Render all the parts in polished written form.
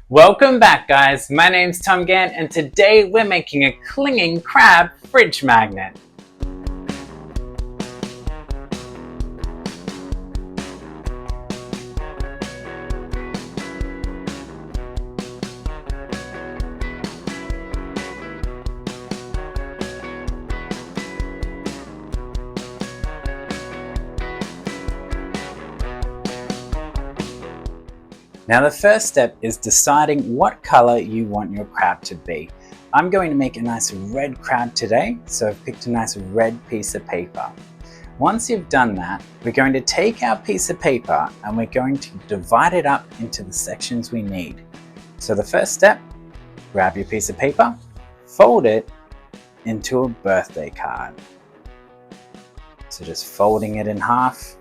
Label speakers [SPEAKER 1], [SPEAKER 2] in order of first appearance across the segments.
[SPEAKER 1] Welcome back, guys. My name's Tom Gann, and today we're making a clinging crab fridge magnet. Now the first step is deciding what color you want your crab to be. I'm going to make a nice red crab today, so I've picked a nice red piece of paper. Once you've done that, we're going to take our piece of paper and we're going to divide it up into the sections we need. So the first step, grab your piece of paper, fold it into a birthday card. So just folding it in half,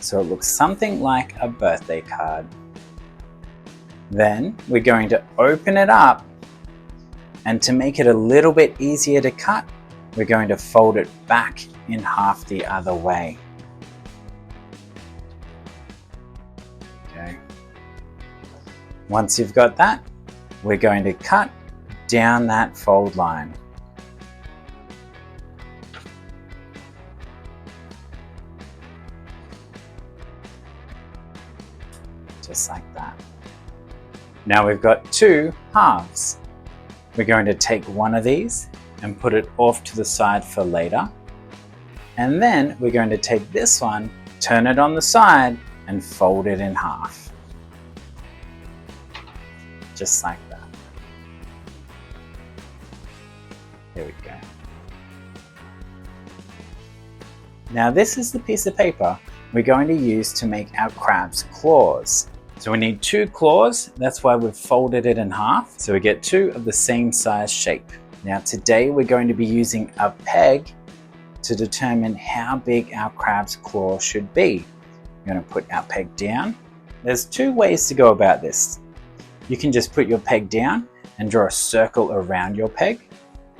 [SPEAKER 1] so it looks something like a birthday card. Then we're going to open it up, and to make it a little bit easier to cut, we're going to fold it back in half the other way. Okay. Once you've got that, we're going to cut down that fold line. Just like that. Now we've got two halves. We're going to take one of these and put it off to the side for later. And then we're going to take this one, turn it on the side and fold it in half. Just like that. There we go. Now this is the piece of paper we're going to use to make our crab's claws. So we need two claws, that's why we've folded it in half, so we get two of the same size shape. Now today we're going to be using a peg to determine how big our crab's claw should be. We're going to put our peg down. There's two ways to go about this. You can just put your peg down and draw a circle around your peg,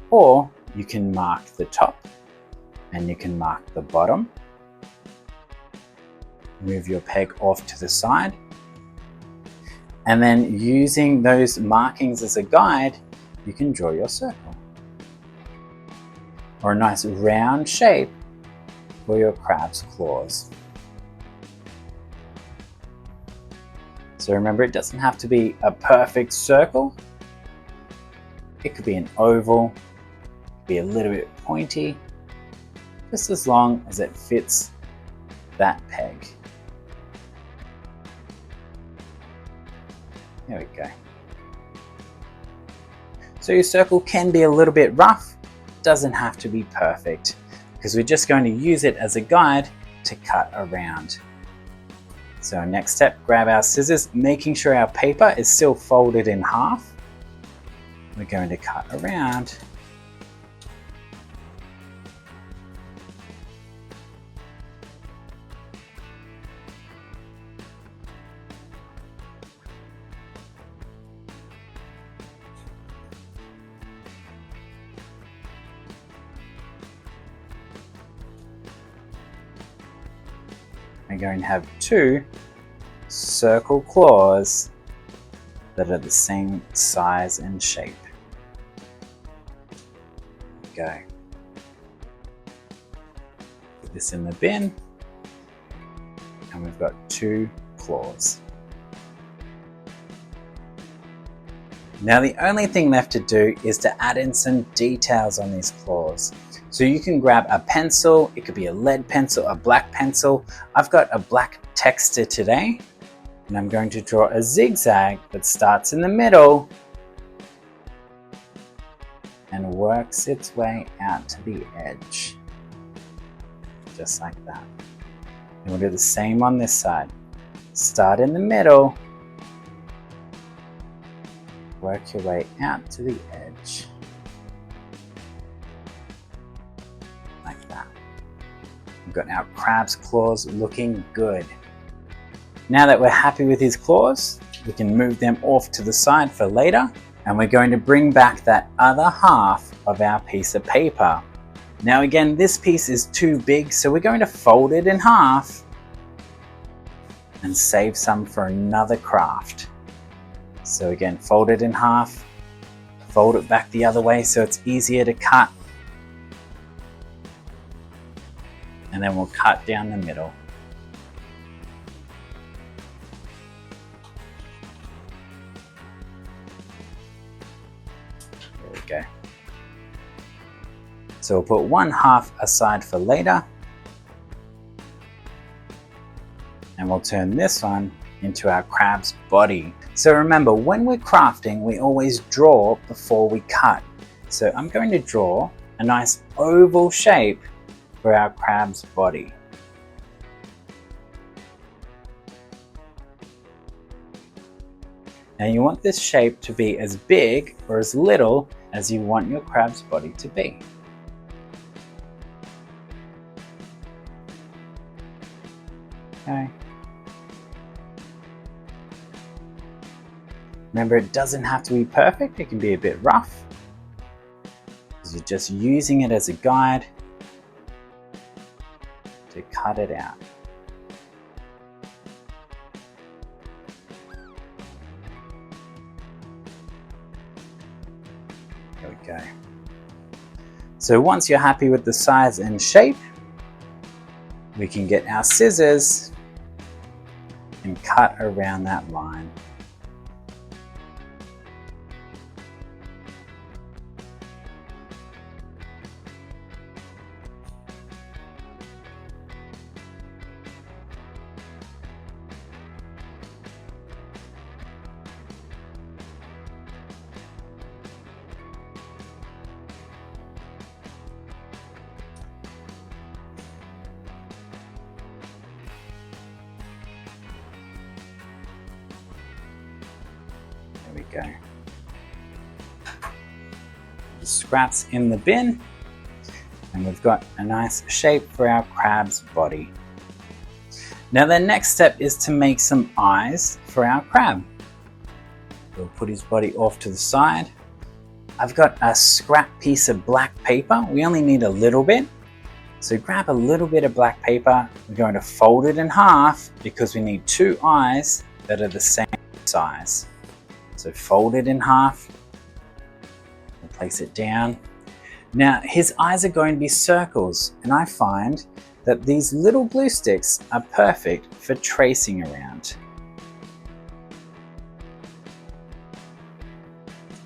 [SPEAKER 1] or you can mark the top and you can mark the bottom. Move your peg off to the side. And then using those markings as a guide, you can draw your circle. Or a nice round shape for your crab's claws. So remember, it doesn't have to be a perfect circle. It could be an oval, be a little bit pointy, just as long as it fits that peg. There we go. So your circle can be a little bit rough, doesn't have to be perfect, because we're just going to use it as a guide to cut around. So next step, grab our scissors, making sure our paper is still folded in half. We're going to cut around. We're going to have two circle claws that are the same size and shape. Go. Put this in the bin, and we've got two claws. Now the only thing left to do is to add in some details on these claws. So you can grab a pencil, it could be a lead pencil, a black pencil. I've got a black texture today, and I'm going to draw a zigzag that starts in the middle and works its way out to the edge. Just like that. And we'll do the same on this side. Start in the middle, work your way out to the edge. Like that. We've got our crab's claws looking good. Now that we're happy with his claws, we can move them off to the side for later, and we're going to bring back that other half of our piece of paper. Now again, this piece is too big, so we're going to fold it in half and save some for another craft. So again, fold it in half, fold it back the other way so it's easier to cut, and then we'll cut down the middle. There we go. So we'll put one half aside for later, and we'll turn this one into our crab's body. So remember, when we're crafting, we always draw before we cut. So I'm going to draw a nice oval shape for our crab's body. Now you want this shape to be as big or as little as you want your crab's body to be. Okay. Remember, it doesn't have to be perfect, it can be a bit rough, because you're just using it as a guide to cut it out. There we go. So once you're happy with the size and shape, we can get our scissors and cut around that line. There we go. The scraps in the bin, and we've got a nice shape for our crab's body. Now the next step is to make some eyes for our crab. We'll put his body off to the side. I've got a scrap piece of black paper. We only need a little bit. So grab a little bit of black paper. We're going to fold it in half because we need two eyes that are the same size. So fold it in half, we'll place it down. Now his eyes are going to be circles, and I find that these little glue sticks are perfect for tracing around.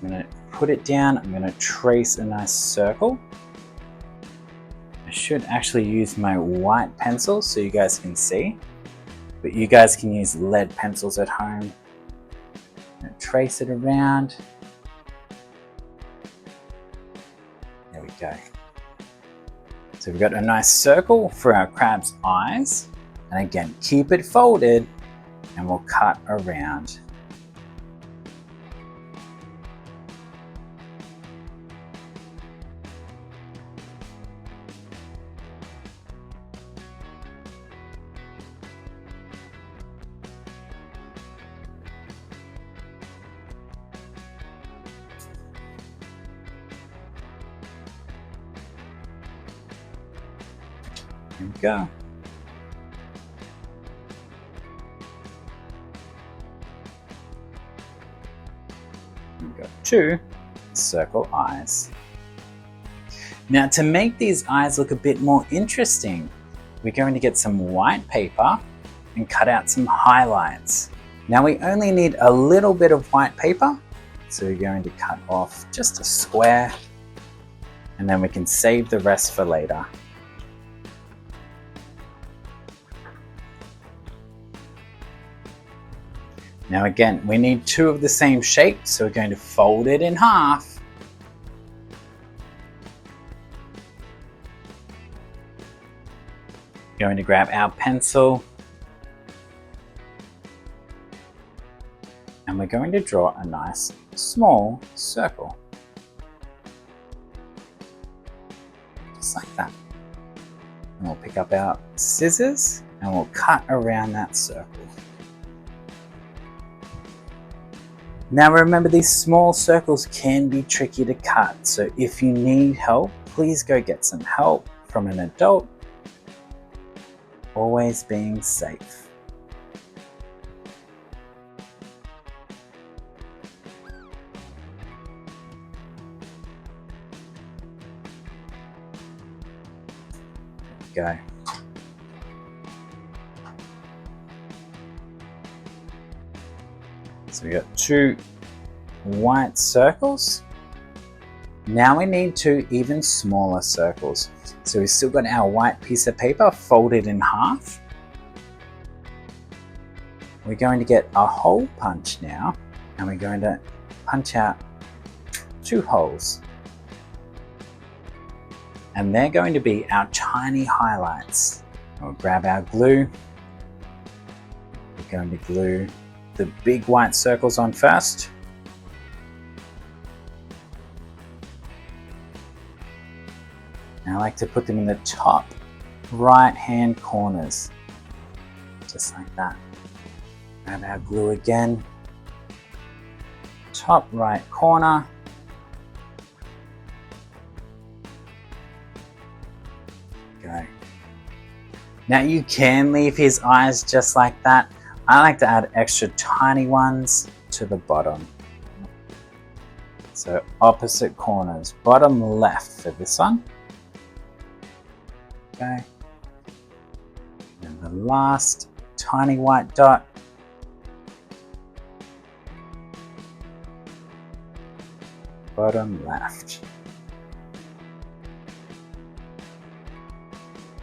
[SPEAKER 1] I'm going to put it down, I'm going to trace a nice circle. I should actually use my white pencil so you guys can see, but you guys can use lead pencils at home. Trace it around. There we go. So we've got a nice circle for our crab's eyes, and again, keep it folded and we'll cut around. Here we go. We've got two circle eyes. Now to make these eyes look a bit more interesting, we're going to get some white paper and cut out some highlights. Now we only need a little bit of white paper, so we're going to cut off just a square, and then we can save the rest for later. Now again, we need two of the same shape, so we're going to fold it in half. Going to grab our pencil, and we're going to draw a nice small circle. Just like that. And we'll pick up our scissors and we'll cut around that circle. Now remember, these small circles can be tricky to cut, so if you need help, please go get some help from an adult. Always being safe. go. So we got 2 white circles. Now we need 2 even smaller circles. So we've still got our white piece of paper folded in half. We're going to get a hole punch now, and we're going to punch out 2 holes. And they're going to be our tiny highlights. We'll grab our glue. We're going to glue the big white circles on first. And I like to put them in the top right hand corners, just like that. Grab our glue again, top right corner. Go. Now you can leave his eyes just like that. I like to add extra tiny ones to the bottom. So opposite corners, bottom left for this one. Okay. And the last tiny white dot. Bottom left.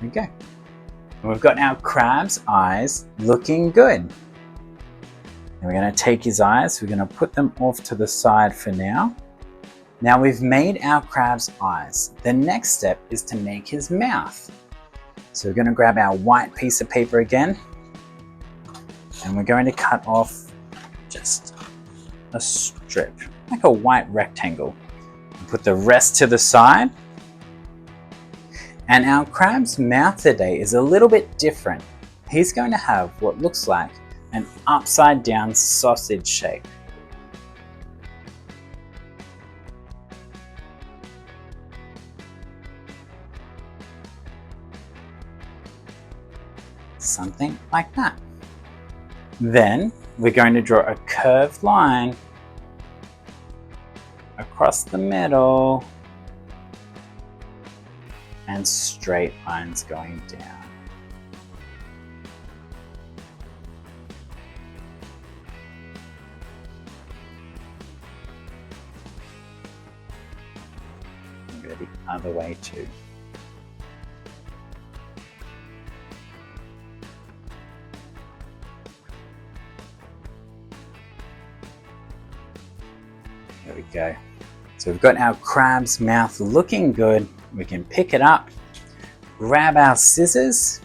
[SPEAKER 1] Okay. And we've got our crab's eyes looking good. And we're going to take his eyes, we're going to put them off to the side for now. Now we've made our crab's eyes. The next step is to make his mouth. So we're going to grab our white piece of paper again, and we're going to cut off just a strip, like a white rectangle. Put the rest to the side. And our crab's mouth today is a little bit different. He's going to have what looks like an upside down sausage shape. Something like that. Then we're going to draw a curved line across the middle and straight lines going down. And go the other way too. There we go. So we've got our crab's mouth looking good. We can pick it up, grab our scissors,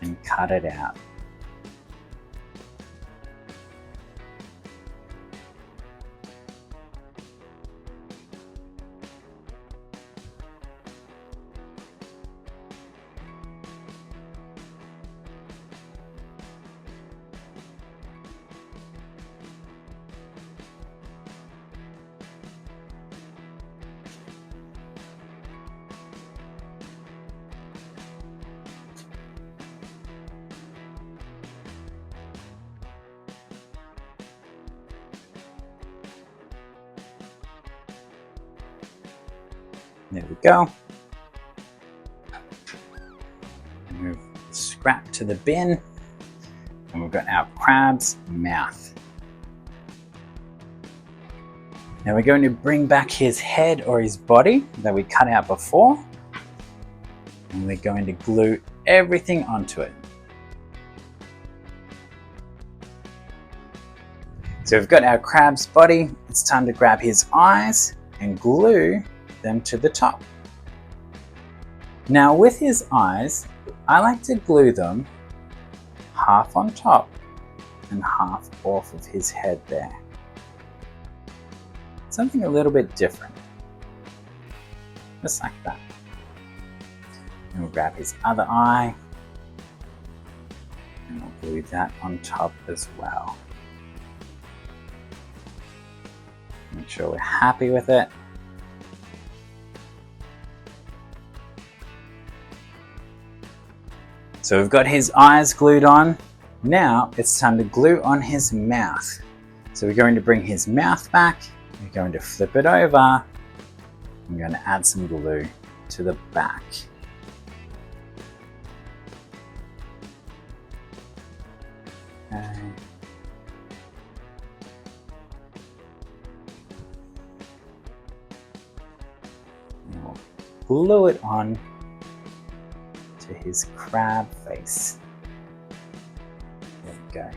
[SPEAKER 1] and cut it out. There we go. Move the scrap to the bin, and we've got our crab's mouth. Now we're going to bring back his head or his body that we cut out before, and we're going to glue everything onto it. So we've got our crab's body. It's time to grab his eyes and glue them to the top. Now with his eyes, I like to glue them half on top and half off of his head there. Something a little bit different. Just like that. And we'll grab his other eye and we'll glue that on top as well. Make sure we're happy with it. So we've got his eyes glued on. Now it's time to glue on his mouth. So we're going to bring his mouth back. We're going to flip it over. I'm going to add some glue to the back. glue it on to his crab face. There we go.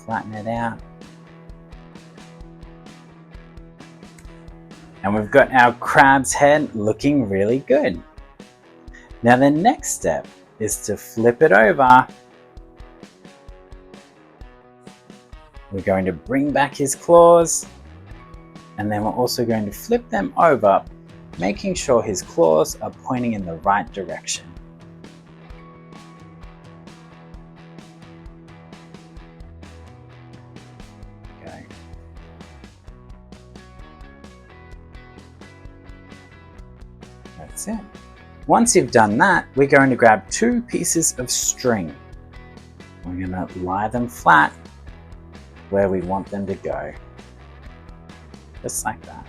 [SPEAKER 1] Flatten it out. And we've got our crab's head looking really good. Now the next step is to flip it over. We're going to bring back his claws, and then we're also going to flip them over, making sure his claws are pointing in the right direction. Okay. That's it. Once you've done that, we're going to grab 2 pieces of string. We're going to lie them flat where we want them to go. Just like that.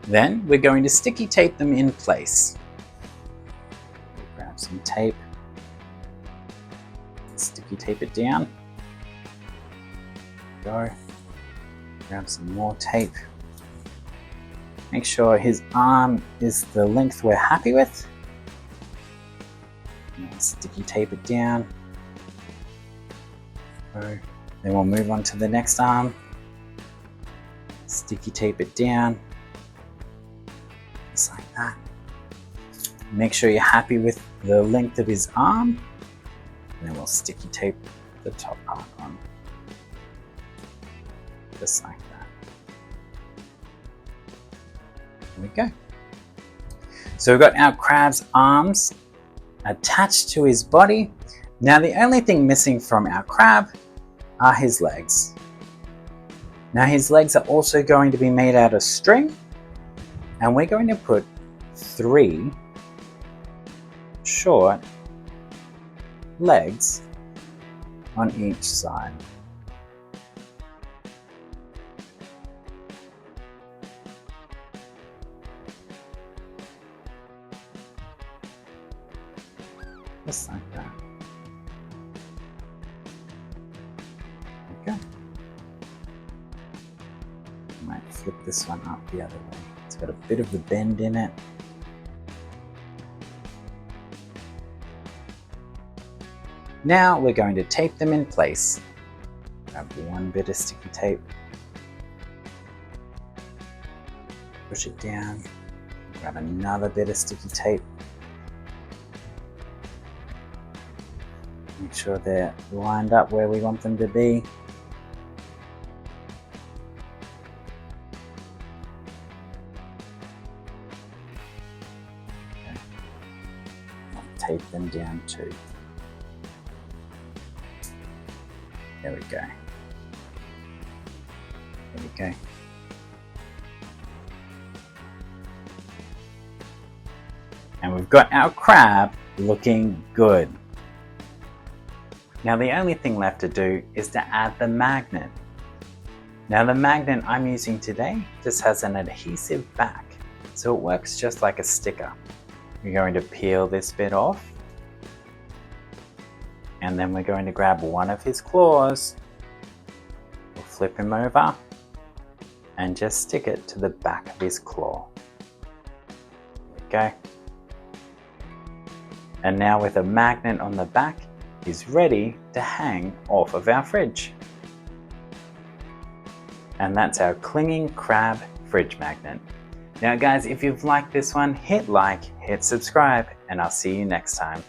[SPEAKER 1] Then we're going to sticky tape them in place. We'll grab some tape, sticky tape it down. Go. Grab some more tape. Make sure his arm is the length we're happy with. And sticky tape it down. Go. Then we'll move on to the next arm. Sticky tape it down. Just like that. Make sure you're happy with the length of his arm. And then we'll sticky tape the top part on. Just like that. There we go. So we've got our crab's arms attached to his body. Now the only thing missing from our crab are his legs. Now his legs are also going to be made out of string, and we're going to put 3 short legs on each side. Just like that. Okay. Might flip this one up the other way. It's got a bit of the bend in it. Now we're going to tape them in place. Grab 1 bit of sticky tape. Push it down. Grab another bit of sticky tape. Make sure they're lined up where we want them to be. Okay. I'll tape them down too. There we go. There we go. And we've got our crab looking good. Now the only thing left to do is to add the magnet. Now the magnet I'm using today just has an adhesive back, so it works just like a sticker. We're going to peel this bit off, and then we're going to grab one of his claws, we'll flip him over, and just stick it to the back of his claw. There we go. And now with a magnet on the back, is ready to hang off of our fridge. And that's our clinging crab fridge magnet. Now guys, if you've liked this one, hit like, hit subscribe, and I'll see you next time.